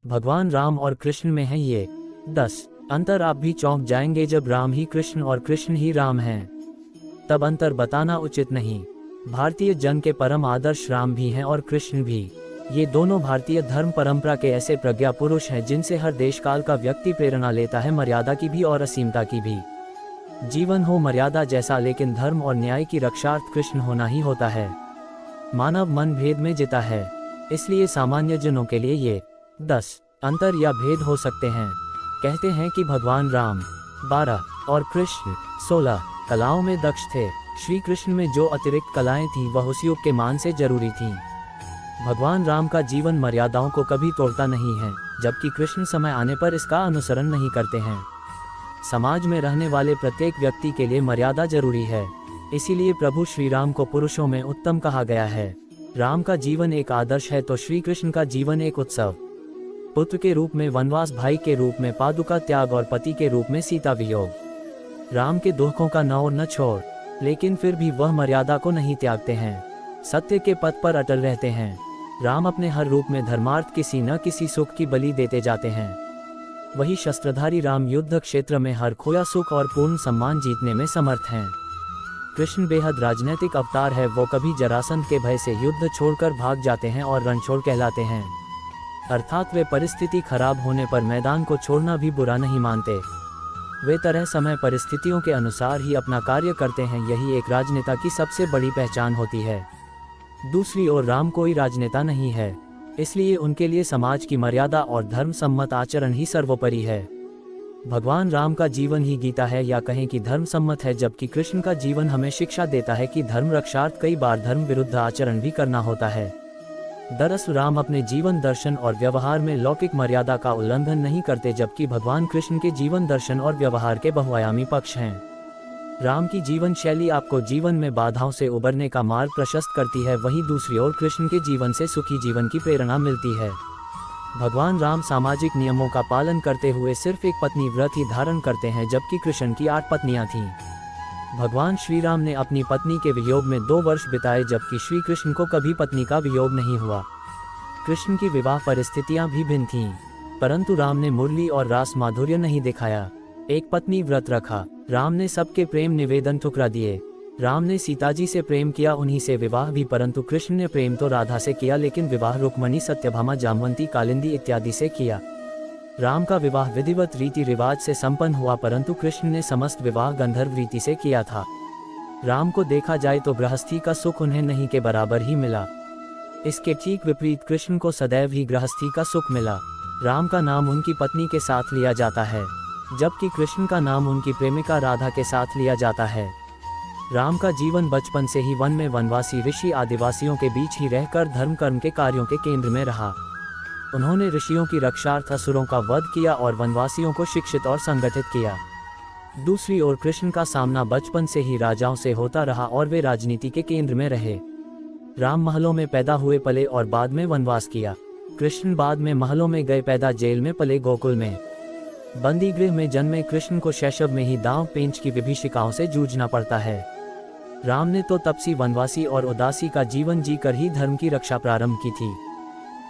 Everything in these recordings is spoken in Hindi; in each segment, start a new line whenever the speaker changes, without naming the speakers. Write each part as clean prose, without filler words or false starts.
भगवान राम और कृष्ण में है ये 10 अंतर। आप भी चौंक जाएंगे जब राम ही कृष्ण और कृष्ण ही राम हैं। तब अंतर बताना उचित नहीं। भारतीय जन के परम आदर्श राम भी हैं और कृष्ण भी। ये दोनों भारतीय धर्म परंपरा के ऐसे प्रज्ञा पुरुष हैं जिनसे हर देश काल का व्यक्ति प्रेरणा लेता है, मर्यादा की भी और असीमता की भी। जीवन हो मर्यादा जैसा, लेकिन धर्म और न्याय की रक्षार्थ कृष्ण होना ही होता है। मानव मन भेद में जीता है, इसलिए सामान्य जनों के लिए ये 10 अंतर या भेद हो सकते हैं। कहते हैं कि भगवान राम 12 और कृष्ण 16 कलाओं में दक्ष थे। श्री कृष्ण में जो अतिरिक्त कलाएं थीं वह उस युग के मान से जरूरी थीं। भगवान राम का जीवन मर्यादाओं को कभी तोड़ता नहीं है, जबकि कृष्ण समय आने पर इसका अनुसरण नहीं करते हैं। समाज में रहने वाले प्रत्येक व्यक्ति के लिए मर्यादा जरूरी है, इसीलिए प्रभु श्री राम को पुरुषों में उत्तम कहा गया है। राम का जीवन एक आदर्श है तो श्री कृष्ण का जीवन एक उत्सव। पुत्र के रूप में वनवास, भाई के रूप में पादुका त्याग और पति के रूप में सीता वियोग। राम के दुखों का न और न छोड़, लेकिन फिर भी वह मर्यादा को नहीं त्यागते हैं, सत्य के पथ पर अटल रहते हैं। राम अपने हर रूप में धर्मार्थ किसी न किसी सुख की बलि देते जाते हैं। वही शस्त्रधारी राम युद्ध क्षेत्र में हर खोया सुख और पूर्ण सम्मान जीतने में समर्थ हैं। कृष्ण बेहद राजनीतिक अवतार है, वो कभी जरासंध के भय से युद्ध छोड़कर भाग जाते हैं और रणछोड़ कहलाते हैं। अर्थात वे परिस्थिति खराब होने पर मैदान को छोड़ना भी बुरा नहीं मानते। वे तरह समय परिस्थितियों के अनुसार ही अपना कार्य करते हैं, यही एक राजनेता की सबसे बड़ी पहचान होती है। दूसरी ओर राम कोई राजनेता नहीं है, इसलिए उनके लिए समाज की मर्यादा और धर्म सम्मत आचरण ही सर्वोपरि है। भगवान राम का जीवन ही गीता है, या कहें कि धर्म सम्मत है, जबकि कृष्ण का जीवन हमें शिक्षा देता है कि धर्म रक्षार्थ कई बार धर्म विरुद्ध आचरण भी करना होता है। दरअसल राम अपने जीवन दर्शन और व्यवहार में लौकिक मर्यादा का उल्लंघन नहीं करते, जबकि भगवान कृष्ण के जीवन दर्शन और व्यवहार के बहुआयामी पक्ष हैं। राम की जीवन शैली आपको जीवन में बाधाओं से उबरने का मार्ग प्रशस्त करती है, वहीं दूसरी ओर कृष्ण के जीवन से सुखी जीवन की प्रेरणा मिलती है। भगवान राम सामाजिक नियमों का पालन करते हुए सिर्फ एक पत्नी व्रत ही धारण करते हैं, जबकि कृष्ण की 8 पत्नियां थीं। भगवान श्री राम ने अपनी पत्नी के वियोग में 2 वर्ष बिताए, जबकि श्री कृष्ण को कभी पत्नी का वियोग नहीं हुआ। कृष्ण की विवाह परिस्थितियां भी भिन्न थीं, परंतु राम ने मुरली और रास माधुर्य नहीं दिखाया। एक पत्नी व्रत रखा। राम ने सबके प्रेम निवेदन ठुकरा दिए। राम ने सीता जी से प्रेम किया, उन्हीं से विवाह भी, परंतु कृष्ण ने प्रेम तो राधा से किया, लेकिन विवाह रुक्मणी, सत्यभामा, जामवंती, कालिंदी इत्यादि से किया। राम का विवाह विधिवत रीति रिवाज से संपन्न हुआ, परंतु कृष्ण ने समस्त विवाह गंधर्व रीति से किया था। राम को देखा जाए तो गृहस्थी का सुख उन्हें नहीं के बराबर ही मिला। इसके ठीक विपरीत कृष्ण को सदैव ही गृहस्थी का सुख मिला। राम का नाम उनकी पत्नी के साथ लिया जाता है, जबकि कृष्ण का नाम उनकी प्रेमिका राधा के साथ लिया जाता है। राम का जीवन बचपन से ही वन में वनवासी ऋषि आदिवासियों के बीच ही रहकर धर्म कर्म के कार्यों के केंद्र में रहा। उन्होंने ऋषियों की रक्षार्थ असुरों का वध किया और वनवासियों को शिक्षित और संगठित किया। दूसरी ओर कृष्ण का सामना बचपन से ही राजाओं से होता रहा और वे राजनीति के केंद्र में रहे। राम महलों में पैदा हुए पले और बाद में वनवास किया। कृष्ण बाद में महलों में गए पैदा, जेल में पले, गोकुल में बंदी गृह में जन्मे। कृष्ण को शैशव में ही दांव पेंच की विभीषिकाओं से जूझना पड़ता है। राम ने तो तपसी, वनवासी और उदासी का जीवन जीकर ही धर्म की रक्षा प्रारंभ की थी।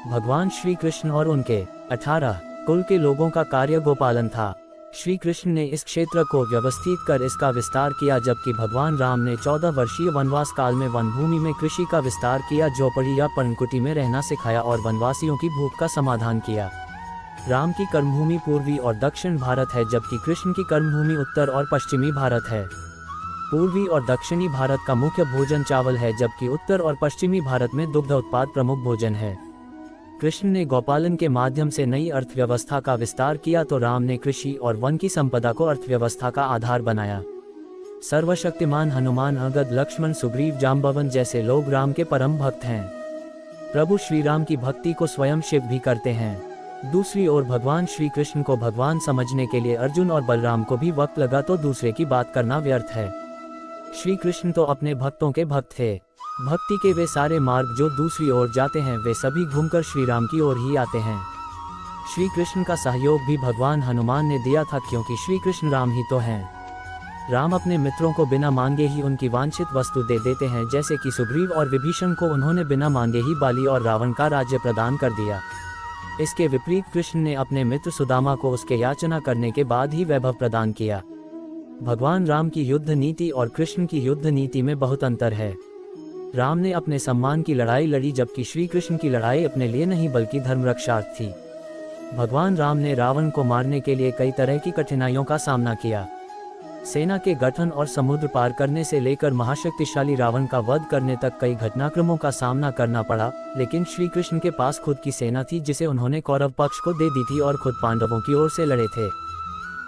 भगवान श्री कृष्ण और उनके 18 कुल के लोगों का कार्य गोपालन था। श्री कृष्ण ने इस क्षेत्र को व्यवस्थित कर इसका विस्तार किया, जबकि भगवान राम ने 14 वर्षीय वनवास काल में वनभूमि में कृषि का विस्तार किया, झोपड़ी या पर्णकुटी में रहना सिखाया और वनवासियों की भूख का समाधान किया। राम की कर्मभूमि पूर्वी और दक्षिण भारत है, जबकि कृष्ण की कर्मभूमि उत्तर और पश्चिमी भारत है। पूर्वी और दक्षिणी भारत का मुख्य भोजन चावल है, जबकि उत्तर और पश्चिमी भारत में दुग्ध उत्पाद प्रमुख भोजन है। कृष्ण ने गौपालन के माध्यम से नई अर्थव्यवस्था का विस्तार किया, तो राम ने कृषि और वन की संपदा को अर्थव्यवस्था का आधार बनाया। सर्वशक्तिमान हनुमान, अंगद, लक्ष्मण, सुग्रीव, जाम्बवन जैसे लोग राम के परम भक्त हैं। प्रभु श्री राम की भक्ति को स्वयं शिव भी करते हैं। दूसरी ओर भगवान श्री कृष्ण को भगवान समझने के लिए अर्जुन और बलराम को भी वक्त लगा, तो दूसरे की बात करना व्यर्थ है। श्री कृष्ण तो अपने भक्तों के भक्त थे। भक्ति के वे सारे मार्ग जो दूसरी ओर जाते हैं, वे सभी घूमकर श्री राम की ओर ही आते हैं। श्री कृष्ण का सहयोग भी भगवान हनुमान ने दिया था, क्योंकि श्री कृष्ण राम ही तो हैं। राम अपने मित्रों को बिना मांगे ही उनकी वांछित वस्तु दे देते हैं, जैसे कि सुग्रीव और विभीषण को उन्होंने बिना मांगे ही बाली और रावण का राज्य प्रदान कर दिया। इसके विपरीत कृष्ण ने अपने मित्र सुदामा को उसके याचना करने के बाद ही वैभव प्रदान किया। भगवान राम की युद्ध नीति और कृष्ण की युद्ध नीति में बहुत अंतर है। राम ने अपने सम्मान की लड़ाई लड़ी, जबकि श्री कृष्ण की लड़ाई अपने लिए नहीं बल्कि धर्म रक्षार्थ थी। भगवान राम ने रावण को मारने के लिए कई तरह की कठिनाइयों का सामना किया। सेना के गठन और समुद्र पार करने से लेकर महाशक्तिशाली रावण का वध करने तक कई घटनाक्रमों का सामना करना पड़ा, लेकिन श्री कृष्ण के पास खुद की सेना थी जिसे उन्होंने कौरव पक्ष को दे दी थी और खुद पांडवों की ओर से लड़े थे।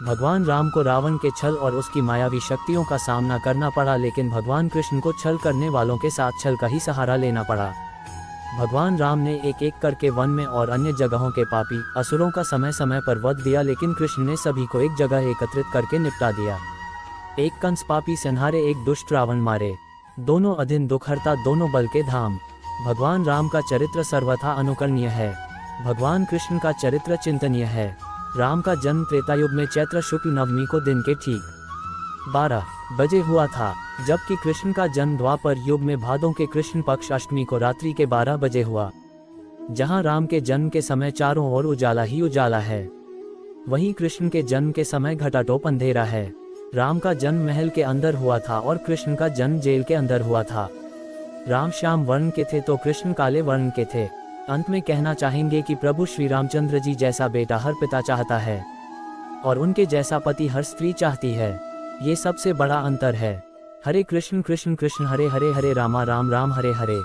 भगवान राम को रावण के छल और उसकी मायावी शक्तियों का सामना करना पड़ा, लेकिन भगवान कृष्ण को छल करने वालों के साथ छल का ही सहारा लेना पड़ा। भगवान राम ने एक एक करके वन में और अन्य जगहों के पापी असुरों का समय समय पर वध दिया, लेकिन कृष्ण ने सभी को एक जगह एकत्रित करके निपटा दिया। एक कंस पापी संहारे, एक दुष्ट रावण मारे, दोनों अधीन दुखहर्ता, दोनों बल के धाम। भगवान राम का चरित्र सर्वथा अनुकरणीय है। भगवान कृष्ण का चरित्र चिंतनीय है। राम का जन्म त्रेता युग में चैत्र शुक्ल नवमी को दिन के ठीक 12 बजे हुआ था, जबकि कृष्ण का जन्म द्वापर युग में भादों के कृष्ण पक्ष अष्टमी को रात्रि के 12 बजे हुआ। जहां राम के जन्म के समय चारों ओर उजाला ही उजाला है, वहीं कृष्ण के जन्म के समय घटाटोप अंधेरा है। राम का जन्म महल के अंदर हुआ था और कृष्ण का जन्म जेल के अंदर हुआ था। राम श्याम वर्ण के थे तो कृष्ण काले वर्ण के थे। अंत में कहना चाहेंगे कि प्रभु श्री रामचंद्र जी जैसा बेटा हर पिता चाहता है और उनके जैसा पति हर स्त्री चाहती है। ये सबसे बड़ा अंतर है। हरे कृष्ण कृष्ण कृष्ण हरे हरे, हरे रामा राम राम हरे हरे।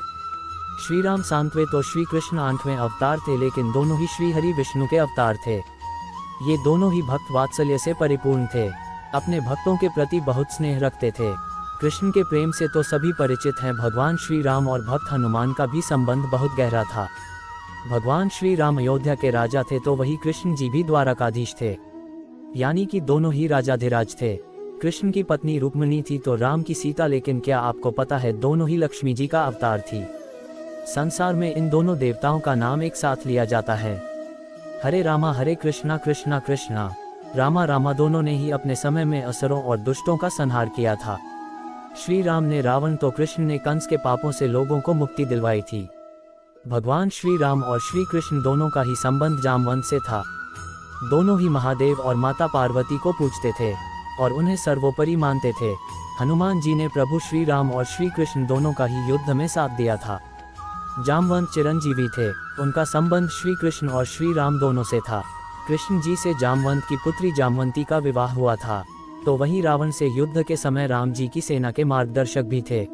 श्री राम सांतवे तो श्री कृष्ण 8वें अवतार थे, लेकिन दोनों ही श्री हरि विष्णु के अवतार थे। ये दोनों ही भक्त वात्सल्य से परिपूर्ण थे, अपने भक्तों के प्रति बहुत स्नेह रखते थे। कृष्ण के प्रेम से तो सभी परिचित हैं। भगवान श्री राम और भक्त हनुमान का भी संबंध बहुत गहरा था। भगवान श्री राम अयोध्या के राजा थे तो वही कृष्ण जी भी द्वारकाधीश थे, यानी कि दोनों ही राजाधिराज थे। कृष्ण की पत्नी रुक्मिणी थी तो राम की सीता, लेकिन क्या आपको पता है दोनों ही लक्ष्मी जी का अवतार थी। संसार में इन दोनों देवताओं का नाम एक साथ लिया जाता है। हरे रामा हरे कृष्णा कृष्णा कृष्णा रामा रामा, दोनों ने ही अपने समय में असुरों और दुष्टों का संहार किया था। श्री राम ने रावण तो कृष्ण ने कंस के पापों से लोगों को मुक्ति दिलवाई थी। भगवान श्री राम और श्री कृष्ण दोनों का ही संबंध जामवंत से था। दोनों ही महादेव और माता पार्वती को पूजते थे और उन्हें सर्वोपरि मानते थे। हनुमान जी ने प्रभु श्री राम और श्री कृष्ण दोनों का ही युद्ध में साथ दिया था। जामवंत चिरंजीवी थे, उनका संबंध श्री कृष्ण और श्री राम दोनों से था। कृष्ण जी से जामवंत की पुत्री जामवंती का विवाह हुआ था, तो वहीं रावण से युद्ध के समय राम जी की सेना के मार्गदर्शक भी थे।